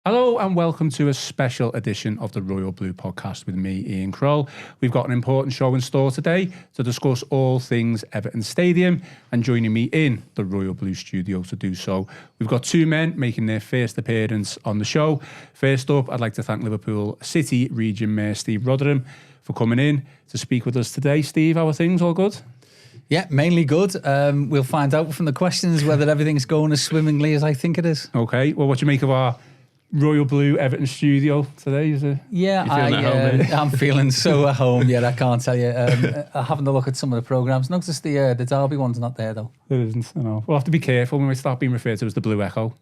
Hello and welcome to a special edition of the Royal Blue podcast with me, Ian Croll. We've got an important show in store today to discuss all things Everton Stadium, and joining me in the Royal Blue studio to do so, we've got two men making their first appearance on the show. First up, I'd like to thank Liverpool City Region Mayor Steve Rotheram for coming in to speak with us today. Steve, how are things? All good? Yeah, mainly good. We'll find out from the questions whether everything's going as swimmingly as I think it is. Okay, well, what do you make of our Royal Blue Everton studio today? Is it? Yeah, I'm feeling so at home. Yeah, I can't tell you. Having a look at some of the programmes. Notice the Derby one's not there though. There isn't. I know. We'll have to be careful when we start being referred to as the Blue Echo.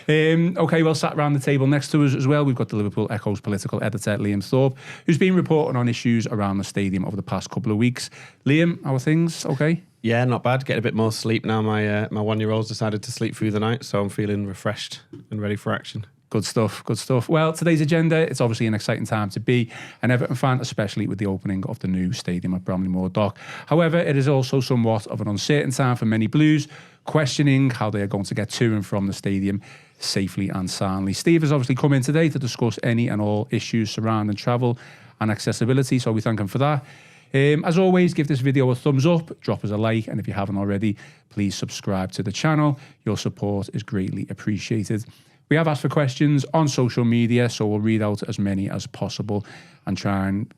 Okay, well, sat around the table next to us as well, we've got the Liverpool Echo's political editor, Liam Thorp, who's been reporting on issues around the stadium over the past couple of weeks. Liam, how are things? Okay? Yeah, not bad. Getting a bit more sleep now. My 1-year-old's decided to sleep through the night, so I'm feeling refreshed and ready for action. Good stuff, good stuff. Well, today's agenda, it's obviously an exciting time to be an Everton fan, especially with the opening of the new stadium at Bramley-Moore Dock. However, it is also somewhat of an uncertain time for many Blues, questioning how they are going to get to and from the stadium safely and soundly. Steve has obviously come in today to discuss any and all issues surrounding travel and accessibility, so we thank him for that. As always, give this video a thumbs up, drop us a like, and if you haven't already, please subscribe to the channel. Your support is greatly appreciated. We have asked for questions on social media, so we'll read out as many as possible and try and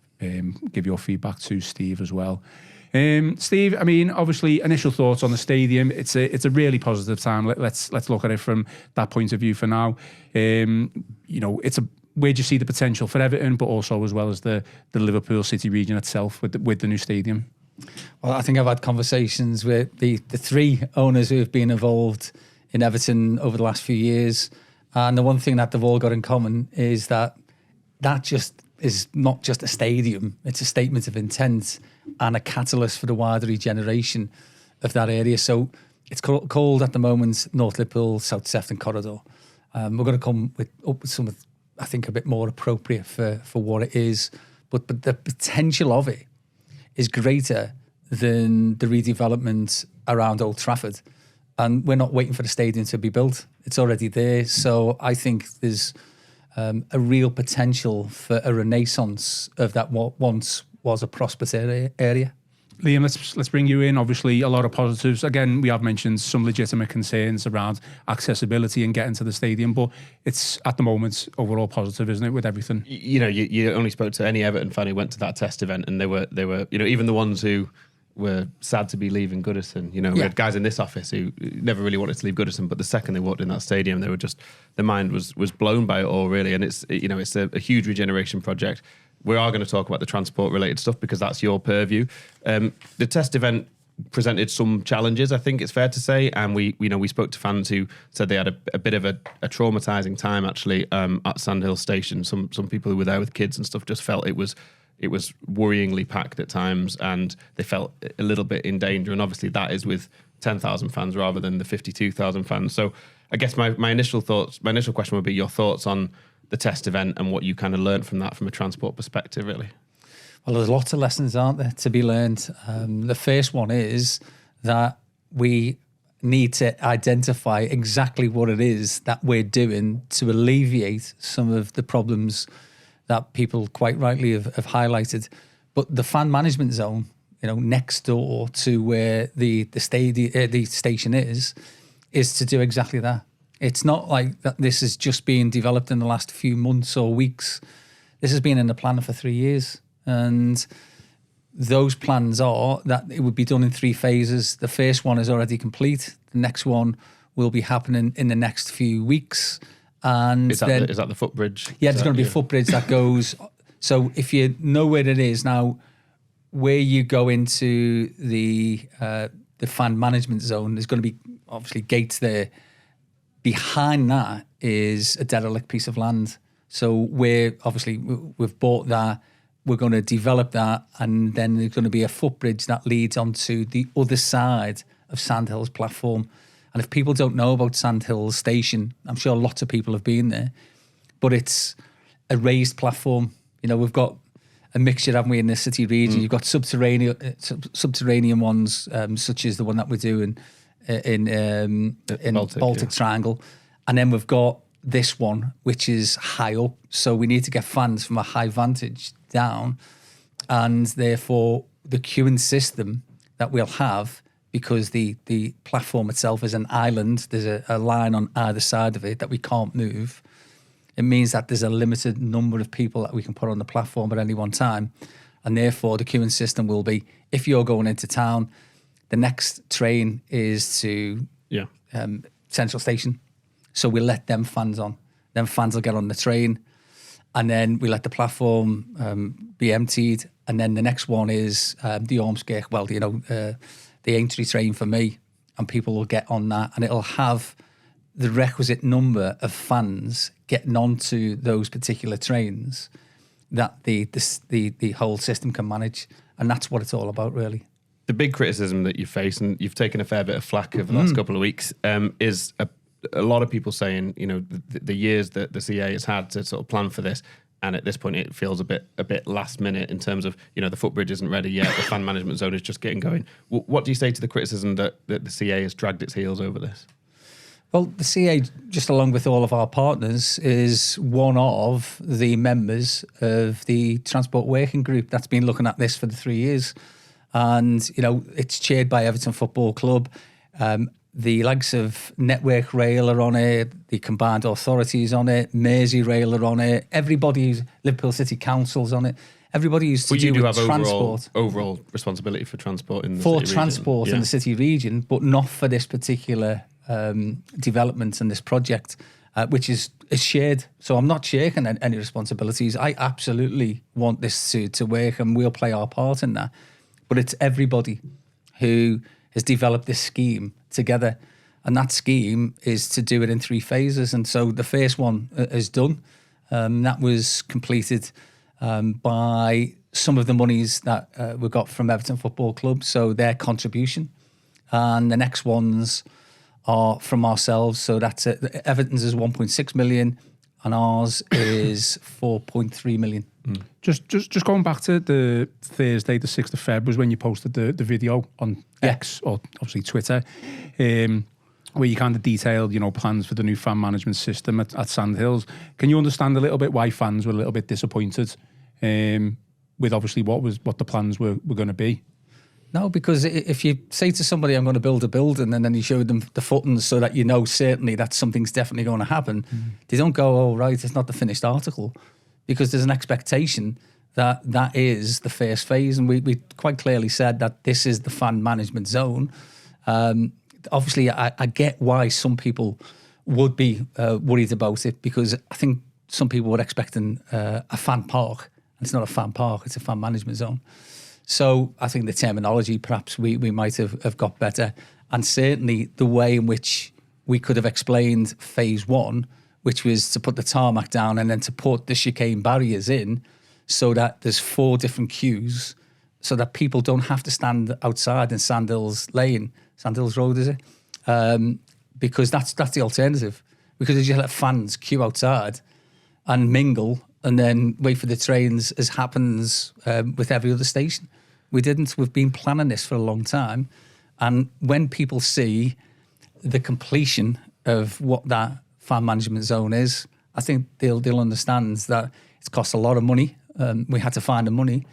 give your feedback to Steve as well. Steve, I mean, obviously, initial thoughts on the stadium. It's a really positive time. Let's look at it from that point of view for now. Where do you see the potential for Everton, but also as well as the Liverpool City region itself with the new stadium? Well, I think I've had conversations with the three owners who have been involved in Everton over the last few years. And the one thing that they've all got in common is that just is not just a stadium, it's a statement of intent and a catalyst for the wider regeneration of that area. So it's called at the moment North Liverpool South Sefton Corridor. We're going to come up with some, I think, a bit more appropriate for what it is. But the potential of it is greater than the redevelopment around Old Trafford. And we're not waiting for the stadium to be built. It's already there. So I think there's a real potential for a renaissance of that what once was a prosperous area. Liam, let's bring you in. Obviously, a lot of positives. Again, we have mentioned some legitimate concerns around accessibility and getting to the stadium, but it's at the moment overall positive, isn't it, with everything? You only spoke to any Everton fan who went to that test event, and they were even the ones who were sad to be leaving Goodison. We had guys in this office who never really wanted to leave Goodison, but the second they walked in that stadium, they were just, their mind was blown by it all, really. And it's a huge regeneration project. We are going to talk about the transport related stuff because that's your purview. The test event presented some challenges, I think it's fair to say, and we spoke to fans who said they had a bit of a traumatizing time actually at Sandhills Station. Some people who were there with kids and stuff just felt it was worryingly packed at times, and they felt a little bit in danger. And obviously that is with 10,000 fans rather than the 52,000 fans. So I guess my initial question would be your thoughts on the test event and what you kind of learned from that from a transport perspective, really. Well, there's lots of lessons, aren't there, to be learned. The first one is that we need to identify exactly what it is that we're doing to alleviate some of the problems that people quite rightly have highlighted. But the fan management zone, next door to where the station is to do exactly that. It's not like that this is just being developed in the last few months or weeks. This has been in the plan for 3 years. And those plans are that it would be done in 3 phases. The first one is already complete. The next one will be happening in the next few weeks. And is that the footbridge? Yeah, there's going to be a footbridge that goes. So if you know where it is now, where you go into the fan management zone, there's going to be obviously gates there. Behind that is a derelict piece of land. So we've bought that. We're going to develop that, and then there's going to be a footbridge that leads onto the other side of Sandhills platform. And if people don't know about Sandhills Station, I'm sure lots of people have been there, but it's a raised platform. We've got a mixture, haven't we, in the city region? You've got subterranean ones, such as the one that we're doing in Baltic Triangle, and then we've got this one, which is high up. So we need to get fans from a high vantage down. And therefore, the queuing system that we'll have, because the platform itself is an island, there's a line on either side of it that we can't move. It means that there's a limited number of people that we can put on the platform at any one time. And therefore, the queuing system will be, if you're going into town, the next train is to Central Station. So we let them fans on. Then fans will get on the train. And then we let the platform be emptied. And then the next one is the Ormskirk, the entry train for me. And people will get on that. And it'll have the requisite number of fans getting onto those particular trains that the whole system can manage. And that's what it's all about, really. The big criticism that you face, and you've taken a fair bit of flack over the last couple of weeks, is a lot of people saying, the years that the CA has had to sort of plan for this, and at this point it feels a bit last minute in terms of, the footbridge isn't ready yet, the fan management zone is just getting going. What do you say to the criticism that the CA has dragged its heels over this? Well, the CA, just along with all of our partners, is one of the members of the Transport Working Group that's been looking at this for the 3 years. And, it's chaired by Everton Football Club. The likes of Network Rail are on it, the combined authorities on it, Merseyrail are on it, everybody's Liverpool City Council's on it. Everybody who's to do with transport. Overall responsibility for transport in the for city transport region. In the city region, but not for this particular development and this project, which is shared. So I'm not shaking any responsibilities. I absolutely want this to work, and we'll play our part in that. But it's everybody who has developed this scheme together. And that scheme is to do it in 3 phases. And so the first one is done. That was completed by some of the monies that we got from Everton Football Club, so their contribution. And the next ones are from ourselves. So that's it. Everton's is 1.6 million and ours is 4.3 million. Just going back to the Thursday, the 6th of Feb, was when you posted the video on X, or obviously Twitter, where you kind of detailed, plans for the new fan management system at Sandhills. Can you understand a little bit why fans were a little bit disappointed with obviously what the plans were going to be? No, because if you say to somebody, I'm going to build a building, and then you show them the footings so that certainly that something's definitely going to happen, they don't go, oh, right, it's not the finished article. Because there's an expectation that is the first phase. And we quite clearly said that this is the fan management zone. Obviously, I get why some people would be worried about it, because I think some people were expecting a fan park. And it's not a fan park, it's a fan management zone. So I think the terminology, perhaps we might have got better. And certainly the way in which we could have explained phase 1, which was to put the tarmac down and then to put the chicane barriers in, so that there's 4 different queues, so that people don't have to stand outside in Sandhills Road, is it? Because that's the alternative. Because as you let fans queue outside and mingle and then wait for the trains, as happens with every other station. We didn't. We've been planning this for a long time. And when people see the completion of what that fan management zone is, I think they'll understand that it's cost a lot of money. We had to find the money.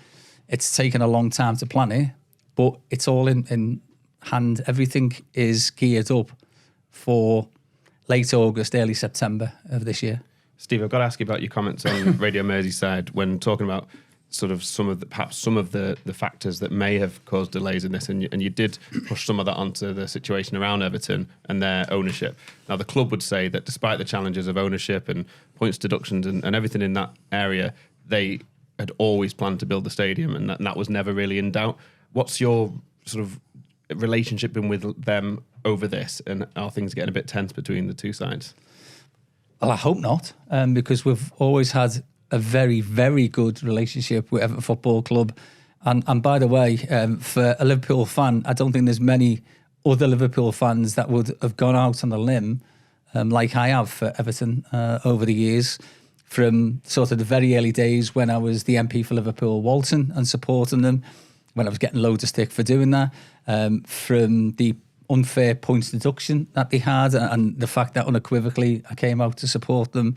It's taken a long time to plan it, but it's all in hand. Everything is geared up for late August, early September of this year. Steve, I've got to ask you about your comments on Radio Merseyside when talking about sort of some of the factors that may have caused delays in this, and you did push some of that onto the situation around Everton and their ownership. Now, the club would say that despite the challenges of ownership and points deductions and everything in that area, they had always planned to build the stadium, and that was never really in doubt. What's your sort of relationship been with them over this, and are things getting a bit tense between the two sides? Well, I hope not, because we've always had a very, very good relationship with Everton Football Club. And by the way, for a Liverpool fan, I don't think there's many other Liverpool fans that would have gone out on a limb like I have for Everton over the years, from sort of the very early days when I was the MP for Liverpool Walton and supporting them, when I was getting loads of stick for doing that, from the unfair points deduction that they had, and the fact that unequivocally I came out to support them.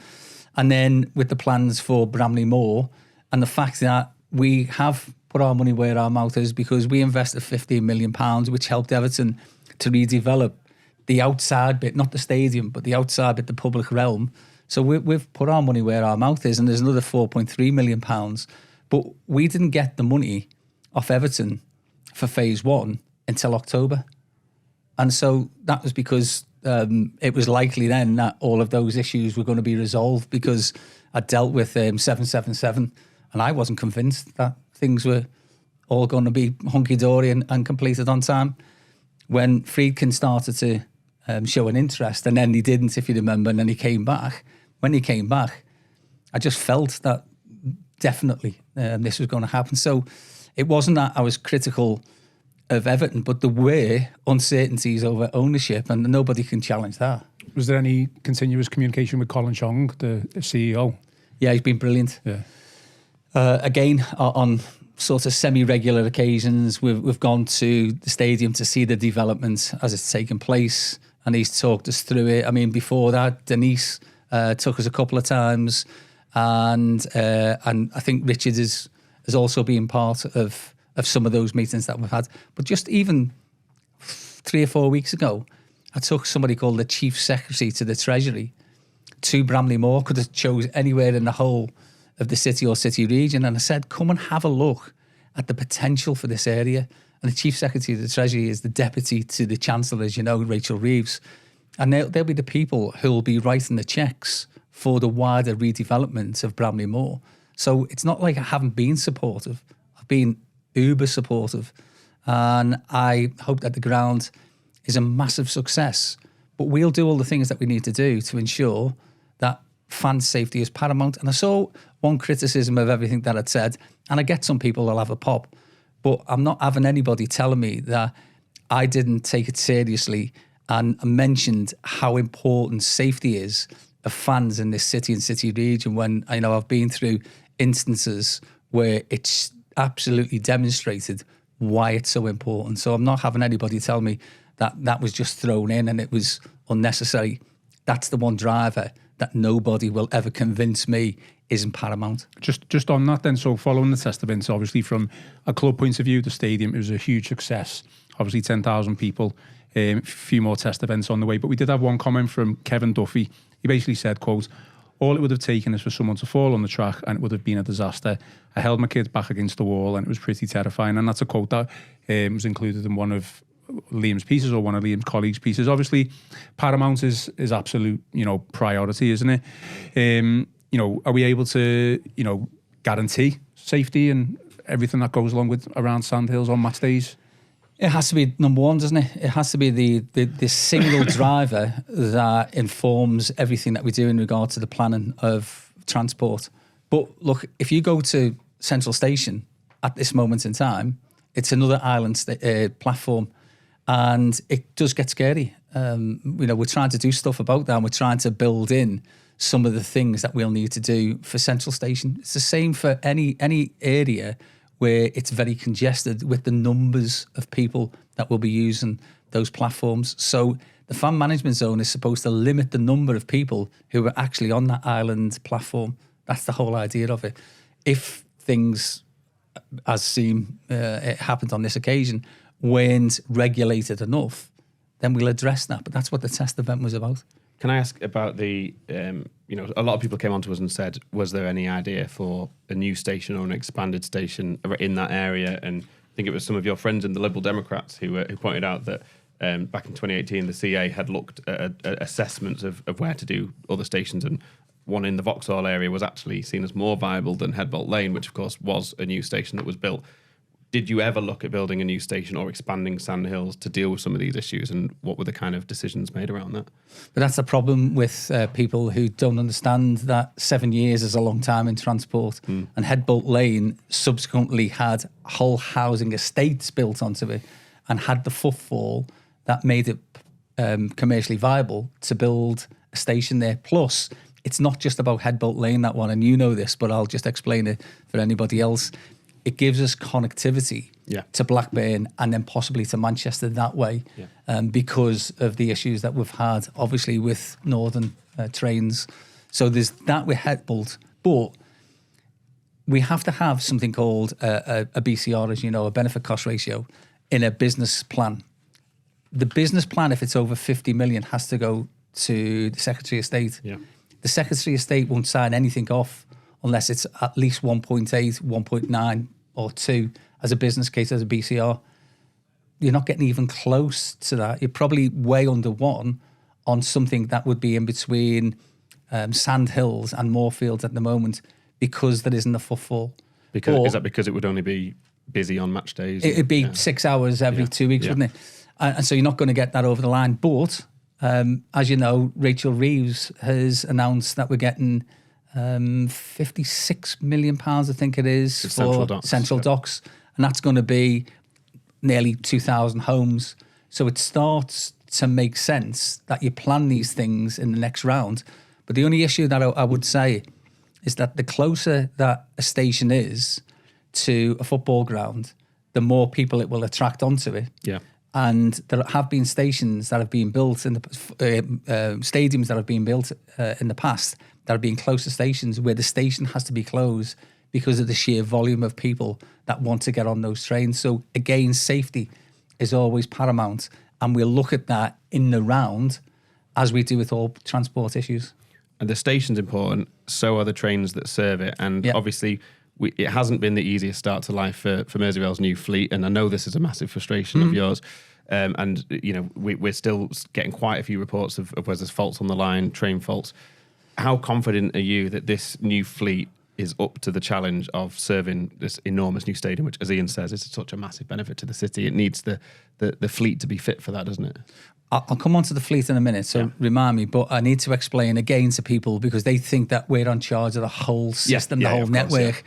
And then with the plans for Bramley-Moore, and the fact that we have put our money where our mouth is, because we invested £15 million, which helped Everton to redevelop the outside bit, not the stadium, but the outside bit, the public realm. So we've put our money where our mouth is, and there's another £4.3 million. But we didn't get the money off Everton for phase one until October. And so that was because it was likely then that all of those issues were going to be resolved, because I dealt with 777, and I wasn't convinced that things were all going to be hunky-dory and completed on time. When Friedkin started to show an interest, and then he didn't, if you remember, and then he came back. When he came back, I just felt that definitely this was going to happen. So it wasn't that I was critical of Everton, but there were uncertainties over ownership, and nobody can challenge that. Was there any continuous communication with Colin Chong, the CEO? Yeah, he's been brilliant. Yeah. Again, on sort of semi-regular occasions, we've gone to the stadium to see the development as it's taken place, and he's talked us through it. I mean, before that, Denise took us a couple of times, and I think Richard has also been part of some of those meetings that we've had. But just even 3 or 4 weeks ago, I took somebody called the Chief Secretary to the Treasury to Bramley-Moore, could have chose anywhere in the whole of the city or city region, and I said, come and have a look at the potential for this area. And the Chief Secretary of the Treasury is the Deputy to the Chancellor, as you know, Rachel Reeves. And they'll be the people who will be writing the cheques for the wider redevelopment of Bramley-Moore. So it's not like I haven't been supportive. I've been uber supportive. And I hope that the ground is a massive success. But we'll do all the things that we need to do to ensure that fan safety is paramount. And I saw one criticism of everything that I'd said, and I get some people will have a pop, but I'm not having anybody telling me that I didn't take it seriously and mentioned how important safety is of fans in this city and city region, when I know I've been through instances where it's absolutely demonstrated why it's so important. So I'm not having anybody tell me that was just thrown in and it was unnecessary. That's the one driver that nobody will ever convince me isn't paramount. Just on that then, so following the test events, obviously from a club point of view, the stadium, it was a huge success. Obviously 10,000 people, a few more test events on the way. But we did have one comment from Kevin Duffy. He basically said, quote, "All it would have taken is for someone to fall on the track and it would have been a disaster. I held my kids back against the wall and it was pretty terrifying." And that's a quote that was included in one of Liam's pieces, or one of Liam's colleagues' pieces. Obviously, paramount is absolute, priority, isn't it? Are we able to, guarantee safety and everything that goes along with around Sandhills on match days? It has to be number one, doesn't it? It has to be the single driver that informs everything that we do in regard to the planning of transport. But look, if you go to Central Station at this moment in time, it's another island platform, and it does get scary. We're trying to do stuff about that, and we're trying to build in some of the things that we'll need to do for Central Station. It's the same for any area where it's very congested with the numbers of people that will be using those platforms. So the fan management zone is supposed to limit the number of people who are actually on that island platform. That's the whole idea of it. If things, as it happened on this occasion, weren't regulated enough, then we'll address that. But that's what the test event was about. Can I ask about the, a lot of people came on to us and said, was there any idea for a new station or an expanded station in that area? And I think it was some of your friends in the Liberal Democrats who pointed out that back in 2018, the CA had looked at assessments of where to do other stations, and one in the Vauxhall area was actually seen as more viable than Headbolt Lane, which of course was a new station that was built. Did you ever look at building a new station or expanding Sandhills to deal with some of these issues, and what were the kind of decisions made around that? But that's the problem with people who don't understand that 7 years is a long time in transport. And Headbolt Lane subsequently had whole housing estates built onto it and had the footfall that made it commercially viable to build a station there. Plus, it's not just about Headbolt Lane, that one, and you know this, but I'll just explain it for anybody else. It gives us connectivity to Blackburn and then possibly to Manchester that way, because of the issues that we've had, obviously, with Northern trains. So there's that with Headbolt, but we have to have something called a BCR, as you know, a benefit cost ratio, in a business plan. The business plan, if it's over 50 million, has to go to the Secretary of State. Yeah. The Secretary of State won't sign anything off unless it's at least 1.8, 1.9 or 2 as a business case, as a BCR. You're not getting even close to that. You're probably way under 1 on something that would be in between Sandhills and Moorfields at the moment, because there isn't a footfall. Is that because it would only be busy on match days? It'd be 6 hours every 2 weeks, wouldn't it? And so you're not going to get that over the line. But as you know, Rachel Reeves has announced that we're getting £56 million, I think it is, for Central Docks. And that's going to be nearly 2,000 homes. So it starts to make sense that you plan these things in the next round. But the only issue that I would say is that the closer that a station is to a football ground, the more people it will attract onto it. Yeah. And there have been stations that have been built in the stadiums that have been built in the past that have been close to stations where the station has to be closed because of the sheer volume of people that want to get on those trains. So again, safety is always paramount, and we'll look at that in the round as we do with all transport issues. And the station's important, so are the trains that serve it. And obviously, it hasn't been the easiest start to life for Merseyrail's new fleet. And I know this is a massive frustration of yours. And, you know, we're still getting quite a few reports of where there's faults on the line, train faults. How confident are you that this new fleet is up to the challenge of serving this enormous new stadium, which, as Ian says, is such a massive benefit to the city? It needs the fleet to be fit for that, doesn't it? I'll come on to the fleet in a minute, so remind me, but I need to explain again to people, because they think that we're on charge of the whole system, the whole network,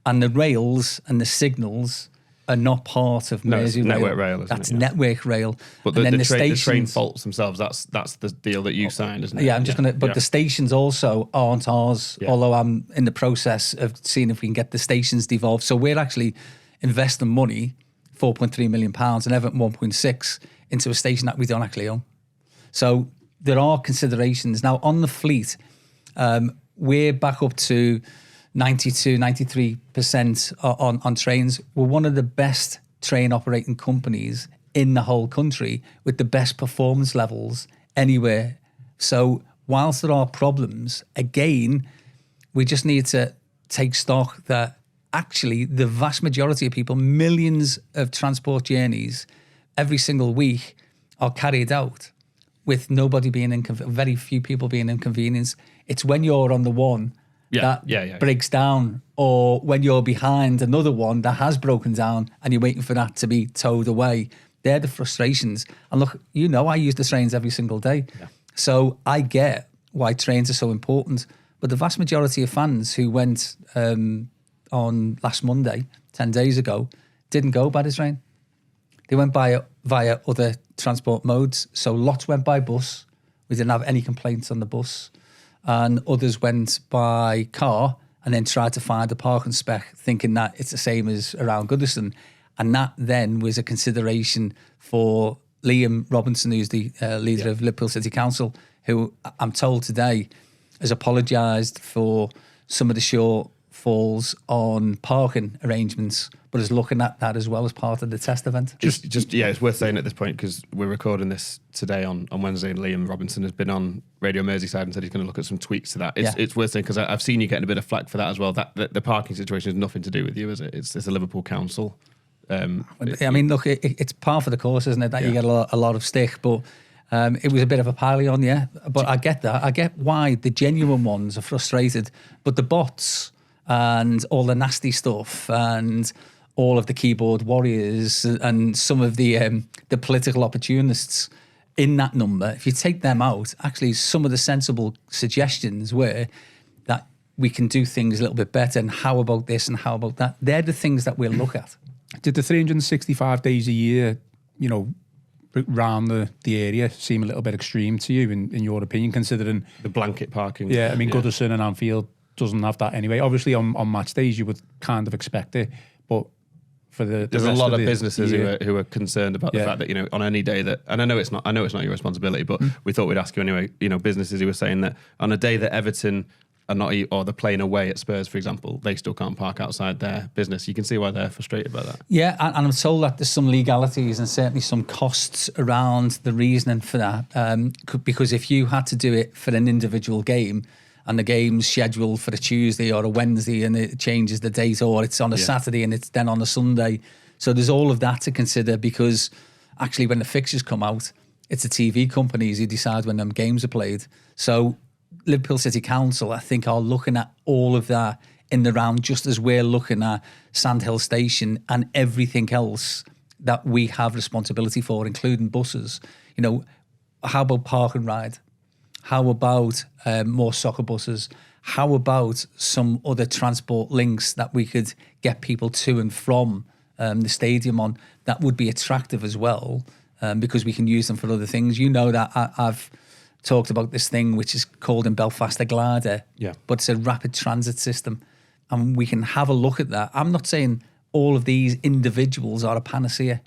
and the rails and the signals are not part of Merseyrail. Network Rail, isn't That's it? Network Rail. But the train faults themselves, that's the deal that you signed, isn't it? Yeah, I'm just going to, but the stations also aren't ours, although I'm in the process of seeing if we can get the stations devolved. So we're actually investing money, £4.3 million, and Everton 1.6, into a station that we don't actually own. So there are considerations. Now, on the fleet, we're back up to 92, 93% on trains. We're one of the best train operating companies in the whole country with the best performance levels anywhere. So whilst there are problems, again, we just need to take stock that actually the vast majority of people, millions of transport journeys every single week are carried out with nobody being very few people being inconvenienced. It's when you're on the one that breaks down, or when you're behind another one that has broken down and you're waiting for that to be towed away. They're the frustrations. And look, you know, I use the trains every single day. Yeah. So I get why trains are so important. But the vast majority of fans who went on last Monday, 10 days ago, didn't go by the train. They went via other transport modes. So lots went by bus. We didn't have any complaints on the bus. And others went by car and then tried to find a parking spec, thinking that it's the same as around Goodison. And that then was a consideration for Liam Robinson, who's the leader of Liverpool City Council, who I'm told today has apologised for some of the shortfalls on parking arrangements, but is looking at that as well as part of the test event. It's worth saying at this point, because we're recording this today on Wednesday, and Liam Robinson has been on Radio Merseyside and said he's going to look at some tweaks to that. It's worth saying, because I've seen you getting a bit of flack for that as well. That the parking situation has nothing to do with you, is it? It's a Liverpool council. I mean, look, it's par for the course, isn't it? That you get a lot of stick, but it was a bit of a pile on, But I get that. I get why the genuine ones are frustrated, but the bots and all the nasty stuff and all of the keyboard warriors and some of the political opportunists in that number, if you take them out, actually some of the sensible suggestions were that we can do things a little bit better, and how about this and how about that. They're the things that we'll look at. Did the 365 days a year, you know, around the area seem a little bit extreme to you, in your opinion, considering the blanket parking? Yeah, I mean, Goodison and Anfield doesn't have that anyway. Obviously, on match days, you would kind of expect it, but for the There's a rest lot of the businesses year. who are concerned about the fact that, on any day that, and I know it's not your responsibility, but we thought we'd ask you anyway, businesses who were saying that on a day that Everton are not, or they're playing away at Spurs, for example, they still can't park outside their business. You can see why they're frustrated about that. Yeah, and I'm told that there's some legalities and certainly some costs around the reasoning for that. Because if you had to do it for an individual game and the game's scheduled for a Tuesday or a Wednesday and it changes the date, or it's on a Saturday and it's then on a Sunday. So there's all of that to consider, because actually when the fixtures come out, it's the TV companies who decide when them games are played. So Liverpool City Council, I think, are looking at all of that in the round, just as we're looking at Sandhills Station and everything else that we have responsibility for, including buses. How about park and ride? How about more soccer buses? How about some other transport links that we could get people to and from the stadium on? That would be attractive as well, because we can use them for other things. That I've talked about this thing which is called in Belfast a glider, but it's a rapid transit system, and we can have a look at that. I'm not saying all of these individuals are a panacea,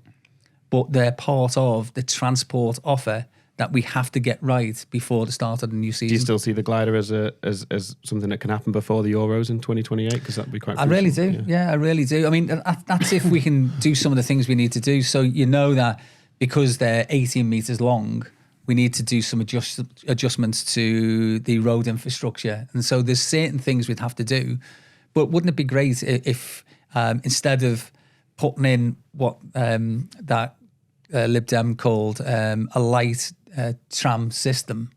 but they're part of the transport offer that we have to get right before the start of the new season. Do you still see the glider as something that can happen before the Euros in 2028? Because that'd be quite crucial. I really do. Yeah, I really do. I mean, that's if we can do some of the things we need to do. So that because they're 18 metres long, we need to do some adjustments to the road infrastructure. And so there's certain things we'd have to do. But wouldn't it be great if instead of putting in what that Lib Dem called a light tram system,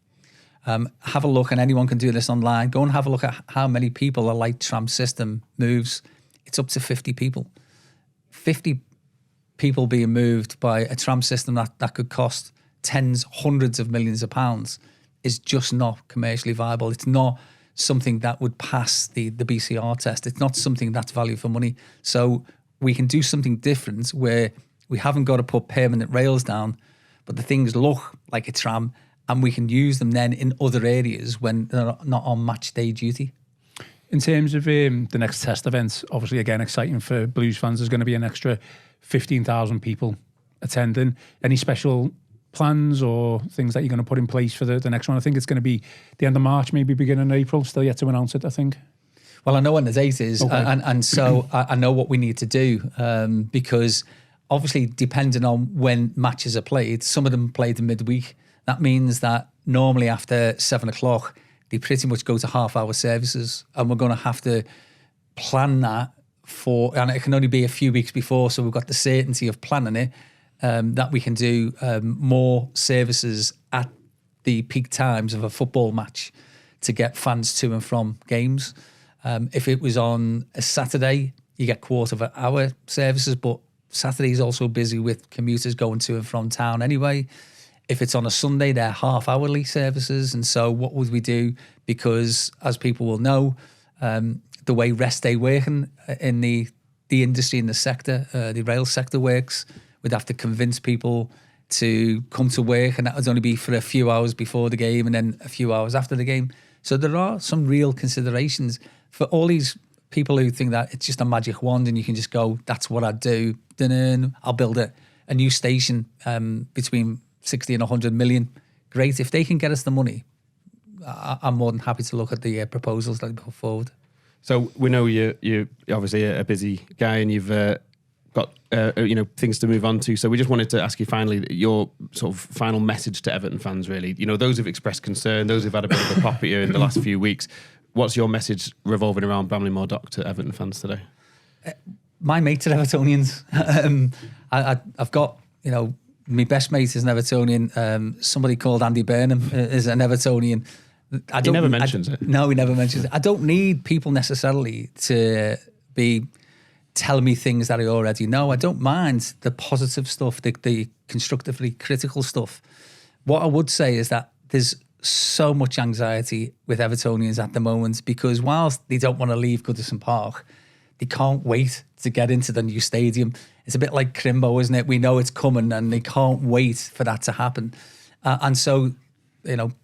have a look, and anyone can do this online, go and have a look at how many people a light tram system moves. It's up to 50 people. 50 people being moved by a tram system that could cost tens, hundreds of millions of pounds is just not commercially viable. It's not something that would pass the BCR test. It's not something that's value for money. So we can do something different where we haven't got to put permanent rails down, but the things look like a tram, and we can use them then in other areas when they're not on match day duty. In terms of the next test events, obviously, again, exciting for Blues fans. There's going to be an extra 15,000 people attending. Any special plans or things that you're going to put in place for the next one? I think it's going to be the end of March, maybe beginning of April. Still yet to announce it, I think. Well, I know when the date is, okay. and so I know what we need to do, because obviously, depending on when matches are played, some of them played in midweek. That means that normally after 7 o'clock, they pretty much go to half-hour services, and we're going to have to plan that and it can only be a few weeks before, so we've got the certainty of planning it, that we can do more services at the peak times of a football match to get fans to and from games. If it was on a Saturday, you get quarter of an hour services, but Saturday is also busy with commuters going to and from town anyway. If it's on a Sunday, they're half-hourly services. And so what would we do? Because as people will know, the way rest day working in the industry, in the sector, the rail sector works, we'd have to convince people to come to work, and that would only be for a few hours before the game and then a few hours after the game. So there are some real considerations for all these people who think that it's just a magic wand and you can just go, that's what I'd do. I'll build a new station between 60 and 100 million. Great. If they can get us the money, I'm more than happy to look at the proposals that they put forward. So we know you're obviously a busy guy, and you've got things to move on to. So we just wanted to ask you finally your sort of final message to Everton fans, really. Those who've expressed concern, those who've had a bit of a pop at you in the last few weeks. What's your message revolving around Bramley-Moore Dock to Everton fans today? My mates are Evertonians. I've got, my best mate is an Evertonian. Somebody called Andy Burnham is an Evertonian. He never mentions it. No, he never mentions it. I don't need people necessarily to be telling me things that I already know. I don't mind the positive stuff, the constructively critical stuff. What I would say is that there's so much anxiety with Evertonians at the moment, because whilst they don't want to leave Goodison Park, they can't wait to get into the new stadium. It's a bit like Crimbo, isn't it? We know it's coming and they can't wait for that to happen. And so,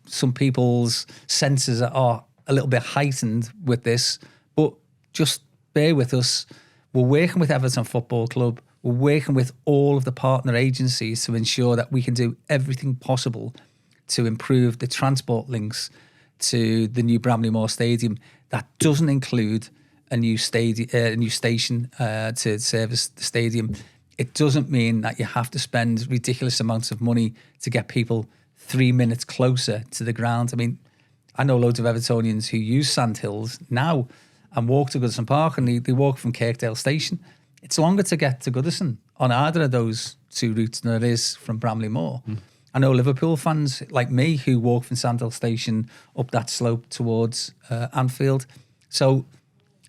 some people's senses are a little bit heightened with this, but just bear with us. we're working with Everton Football Club. We're working with all of the partner agencies to ensure that we can do everything possible to improve the transport links to the new Bramley-Moore Stadium. That doesn't include a new station to service the stadium. It doesn't mean that you have to spend ridiculous amounts of money to get people 3 minutes closer to the ground. I mean, I know loads of Evertonians who use Sandhills now and walk to Goodison Park, and they walk from Kirkdale Station. It's longer to get to Goodison on either of those two routes than it is from Bramley-Moore. I know Liverpool fans like me who walk from Sandhills Station up that slope towards Anfield. So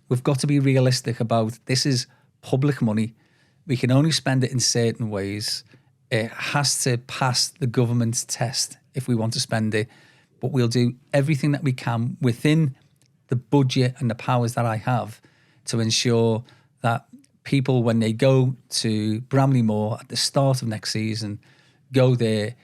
we've got to be realistic about this is public money. We can only spend it in certain ways. It has to pass the government's test if we want to spend it. But we'll do everything that we can within the budget and the powers that I have to ensure that people, when they go to Bramley-Moore at the start of next season, go there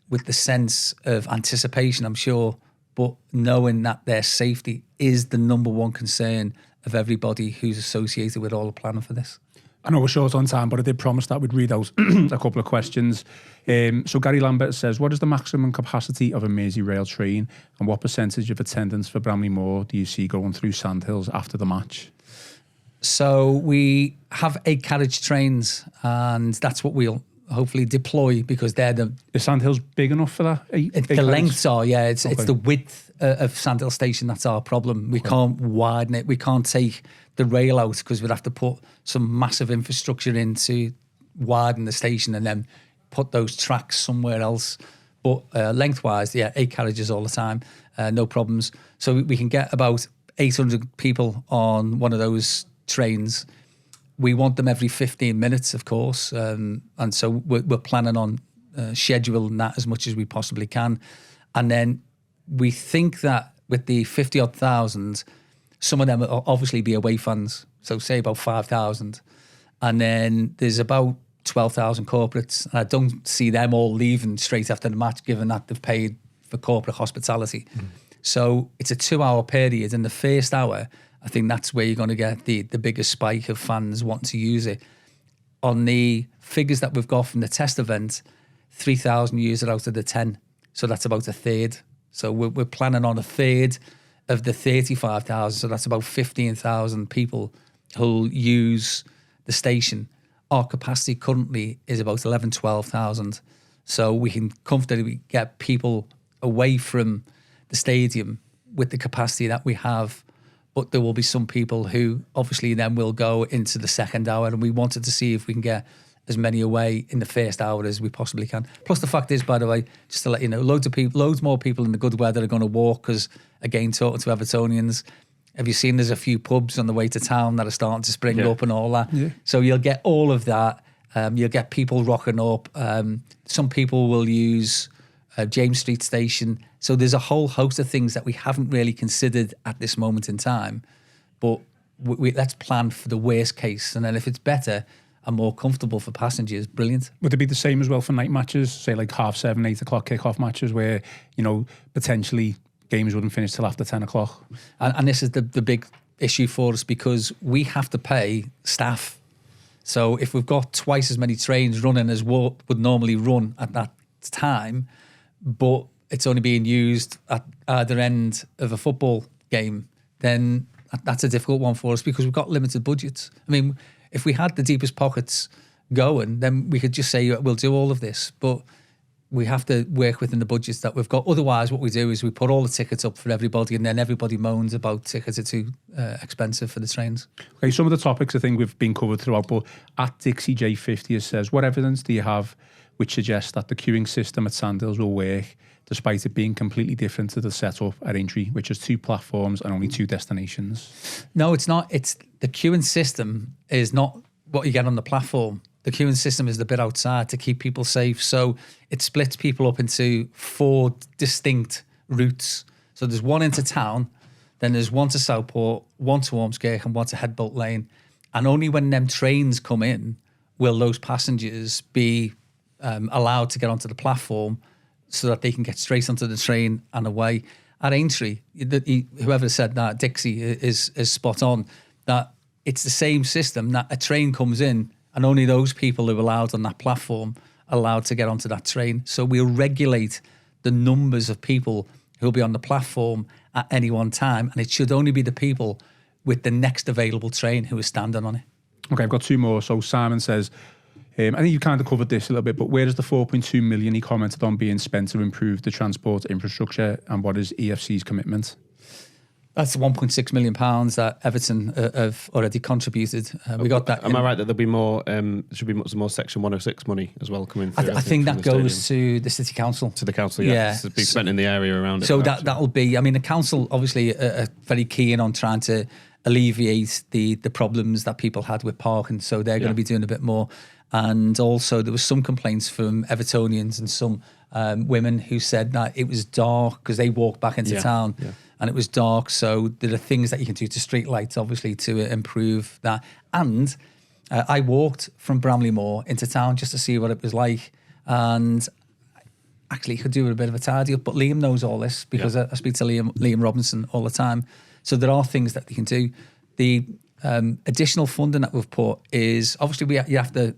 with the sense of anticipation, I'm sure, but knowing that their safety is the number one concern of everybody who's associated with all the planning for this. I know we're short on time, but I did promise that we'd read out a couple of questions. So Gary Lambert says, what is the maximum capacity of a Merseyrail train and what percentage of attendance for Bramley-Moore do you see going through Sandhills after the match? So we have 8 carriage trains, and that's what we'll hopefully deploy because they're the... Is Sandhills big enough for that? The lengths are, yeah. It's the width of Sandhills Station that's our problem. We can't widen it. We can't take the rail out because we'd have to put some massive infrastructure in to widen the station and then put those tracks somewhere else. But lengthwise, yeah, 8 carriages all the time, no problems. So we can get about 800 people on one of those trains. We want them every 15 minutes, of course. And so we're planning on scheduling that as much as we possibly can. And then we think that with the 50-odd thousand, some of them will obviously be away fans. So say about 5,000. And then there's about 12,000 corporates. And I don't see them all leaving straight after the match, given that they've paid for corporate hospitality. So it's a 2-hour period. In the first hour, I think that's where you're going to get the biggest spike of fans wanting to use it. On the figures that we've got from the test event, 3,000 use it out of the 10. So that's about a third. So we're planning on a third of the 35,000. So that's about 15,000 people who'll use the station. Our capacity currently is about 11,000, 12,000. So we can comfortably get people away from the stadium with the capacity that we have. But there will be some people who obviously then will go into the second hour, and we wanted to see if we can get as many away in the first hour as we possibly can. Plus the fact is, by the way, just to let you know, loads more people in the good weather are going to walk because, again, talking to Evertonians, have you seen there's a few pubs on the way to town that are starting to spring up and all that? Yeah. So you'll get all of that. You'll get people rocking up. Some people will use James Street Station. So there's a whole host of things that we haven't really considered at this moment in time. But let's plan for the worst case. And then if it's better and more comfortable for passengers, brilliant. Would it be the same as well for night matches, say like 7:30, 8 o'clock kickoff matches where, you know, potentially games wouldn't finish till after 10 o'clock? And this is the big issue for us because we have to pay staff. So if we've got twice as many trains running as what would normally run at that time, but it's only being used at either end of a football game, then that's a difficult one for us because we've got limited budgets. I mean, if we had the deepest pockets going, then we could just say, we'll do all of this. But we have to work within the budgets that we've got. Otherwise, what we do is we put all the tickets up for everybody and then everybody moans about tickets are too expensive for the trains. Okay, some of the topics I think we've been covered throughout, but at Dixie J50 says, what evidence do you have which suggests that the queuing system at Sandhills will work despite it being completely different to the setup at Aintree, which has 2 platforms and only 2 destinations? No, it's not. It's the queuing system is not what you get on the platform. The queuing system is the bit outside to keep people safe. So it splits people up into 4 distinct routes. So there's one into town, then there's one to Southport, one to Ormskirk and one to Headbolt Lane. And only when them trains come in will those passengers be allowed to get onto the platform so that they can get straight onto the train and away. At Aintree, whoever said that, Dixie, is spot on, that it's the same system that a train comes in and only those people who are allowed on that platform are allowed to get onto that train. So we'll regulate the numbers of people who'll be on the platform at any one time, and it should only be the people with the next available train who are standing on it. Okay, I've got two more. So Simon says, I think you kind of covered this a little bit, but where is the 4.2 million he commented on being spent to improve the transport infrastructure, and what is EFC's commitment? That's £1.6 million that Everton have already contributed. We got that. Am I right that there'll be more? Should be some more Section 106 money as well coming through? I think that goes to the city council. To the council, yeah. It's be spent in the area around it. So that'll be. I mean, the council obviously are very keen on trying to alleviate the problems that people had with parking. So they're going to be doing a bit more. And also, there was some complaints from Evertonians and some women who said that it was dark because they walked back into town. Yeah. And it was dark, so there are things that you can do to street lights, obviously, to improve that. And I walked from Bramley-Moore into town just to see what it was like, and actually could do with a bit of a tidy up. But Liam knows all this because I speak to Liam Robinson all the time. So there are things that you can do. The additional funding that we've put is obviously you have to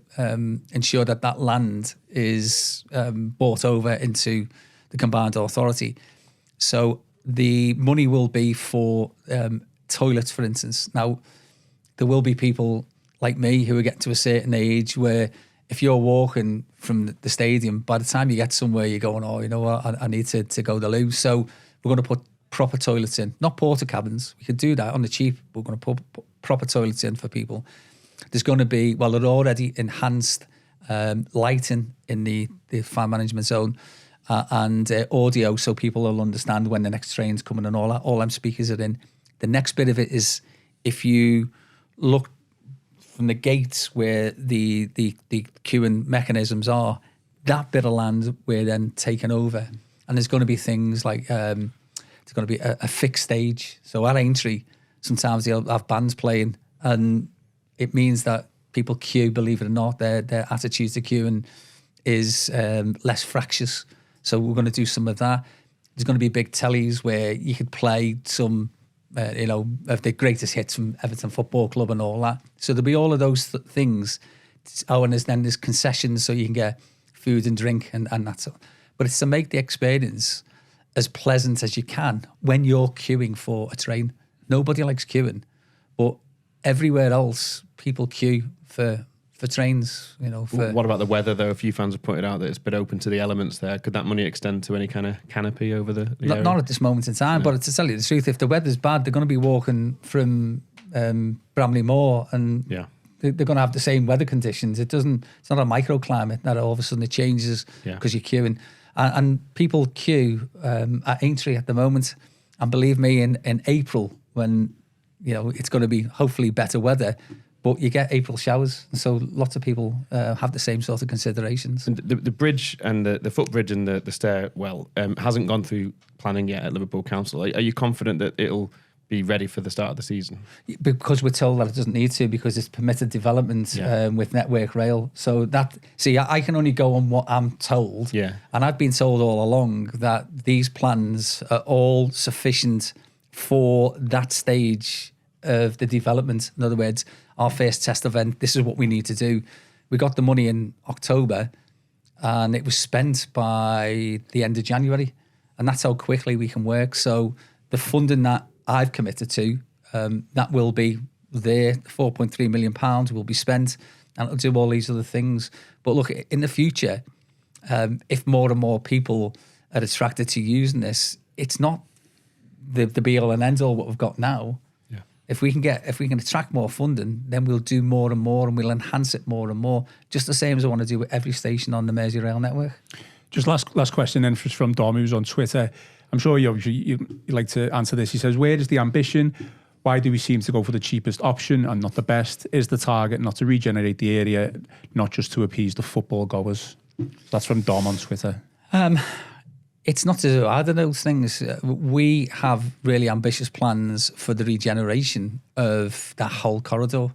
ensure that land is bought over into the combined authority. So the money will be for toilets, for instance. Now, there will be people like me who are getting to a certain age where if you're walking from the stadium, by the time you get somewhere, you're going, oh, you know what, I need to go to the loo. So we're going to put proper toilets in, not porta cabins. We could do that on the cheap. We're going to put proper toilets in for people. There's going to be, well, they're already enhanced lighting in the fan management zone. And audio, so people will understand when the next train's coming and all that. All them speakers are in. The next bit of it is if you look from the gates where the queuing mechanisms are, that bit of land we're then taking over. And there's going to be things like there's going to be a fixed stage. So at Aintree, sometimes they'll have bands playing, and it means that people queue, believe it or not, their attitude to queuing is less fractious. So we're going to do some of that. There's going to be big tellies where you could play some, of the greatest hits from Everton Football Club and all that. So there'll be all of those things. Oh, and there's concessions so you can get food and drink and that's all. But it's to make the experience as pleasant as you can when you're queuing for a train. Nobody likes queuing, but everywhere else people queue for trains, What about the weather, though? A few fans have pointed out that it's a bit open to the elements there. Could that money extend to any kind of canopy over the area? Not at this moment in time, but to tell you the truth, if the weather's bad, they're going to be walking from Bramley-Moore and they're going to have the same weather conditions. It's not a microclimate that all of a sudden it changes because you're queuing. And people queue at Aintree at the moment. And believe me, in April, when it's going to be hopefully better weather, but you get April showers, and so lots of people have the same sort of considerations. And the bridge and the footbridge and the stairwell hasn't gone through planning yet at Liverpool Council. Are you confident that it'll be ready for the start of the season? Because we're told that it doesn't need to, because it's permitted development with Network Rail. So I can only go on what I'm told. Yeah. And I've been told all along that these plans are all sufficient for that stage of the development. In other words, our first test event, this is what we need to do. We got the money in October and it was spent by the end of January, and that's how quickly we can work. So the funding that I've committed to, that will be there. £4.3 million will be spent, and it'll do all these other things. But look, in the future, if more and more people are attracted to using this, it's not the be all and end all what we've got now. If we can attract more funding, then we'll do more and more, and we'll enhance it more and more. Just the same as I want to do with every station on the Merseyrail network. Just last question then from Dom, who's on Twitter. I'm sure you like to answer this. He says, where is the ambition? Why do we seem to go for the cheapest option and not the best? Is the target not to regenerate the area, not just to appease the football goers? That's from Dom on Twitter. It's not to do either of those things. We have really ambitious plans for the regeneration of that whole corridor.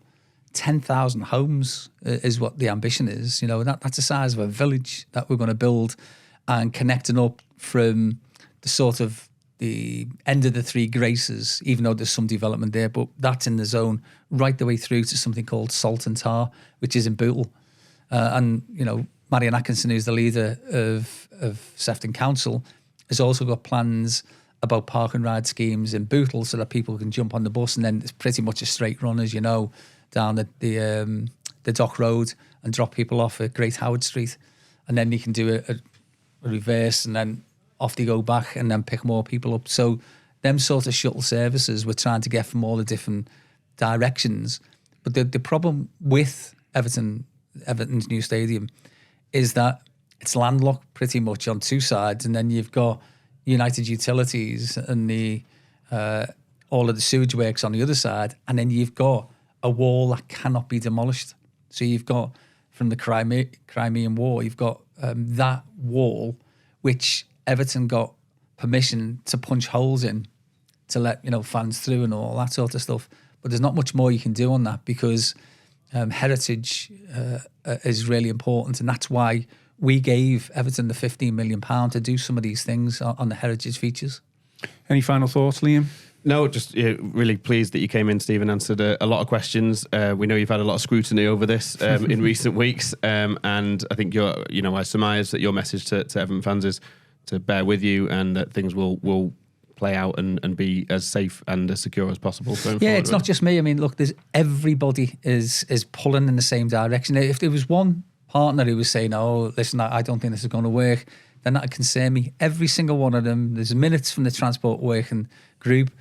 10,000 homes is what the ambition is. That's the size of a village that we're going to build, and connecting up from the sort of the end of the Three Graces, even though there's some development there, but that's in the zone right the way through to something called Salt and Tar, which is in Bootle. And, Marion Atkinson, who's the leader of Sefton Council, has also got plans about park and ride schemes in Bootle so that people can jump on the bus, and then it's pretty much a straight run, as you know, down the Dock Road and drop people off at Great Howard Street. And then you can do a reverse, and then off they go back and then pick more people up. So them sort of shuttle services we're trying to get from all the different directions. But the problem with Everton's new stadium is that it's landlocked pretty much on two sides, and then you've got United Utilities and all of the sewage works on the other side, and then you've got a wall that cannot be demolished. So you've got, from the Crimean War, you've got that wall, which Everton got permission to punch holes in to let fans through and all that sort of stuff. But there's not much more you can do on that, because heritage is really important, and that's why we gave Everton the £15 million to do some of these things on the heritage features. Any final thoughts, Liam? No, just really pleased that you came in, Steve, and answered a lot of questions. We know you've had a lot of scrutiny over this in recent weeks, and I think I surmise that your message to Everton fans is to bear with you, and that things will play out and be as safe and as secure as possible. It's not just me. I mean, look, everybody is pulling in the same direction. If there was one partner who was saying, "Oh, listen, I don't think this is going to work," then that would concern me. Every single one of them. There's minutes from the Transport Working Group.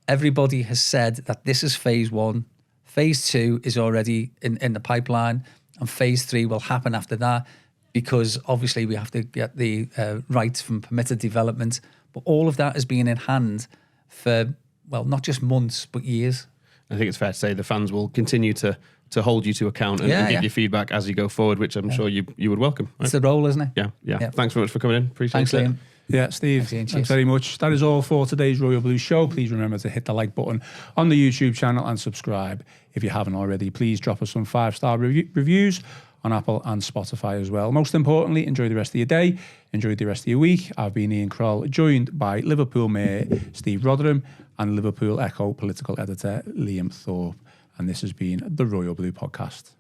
Everybody has said that this is phase 1. Phase 2 is already in the pipeline, and phase 3 will happen after that, because obviously we have to get the rights from permitted development. But all of that has been in hand for, well, not just months, but years. I think it's fair to say the fans will continue to hold you to account and give you feedback as you go forward, which I'm sure you would welcome. Right? It's the role, isn't it? Yeah. Thanks very much for coming in. Appreciate Thanks, it. Liam. Yeah, Steve, thanks very much. That is all for today's Royal Blue Show. Please remember to hit the like button on the YouTube channel and subscribe if you haven't already. Please drop us some 5-star reviews on Apple and Spotify as well. Most importantly, enjoy the rest of your day. Enjoy the rest of your week. I've been Ian Croll, joined by Liverpool Mayor Steve Rotheram and Liverpool Echo political editor Liam Thorp. And this has been the Royal Blue Podcast.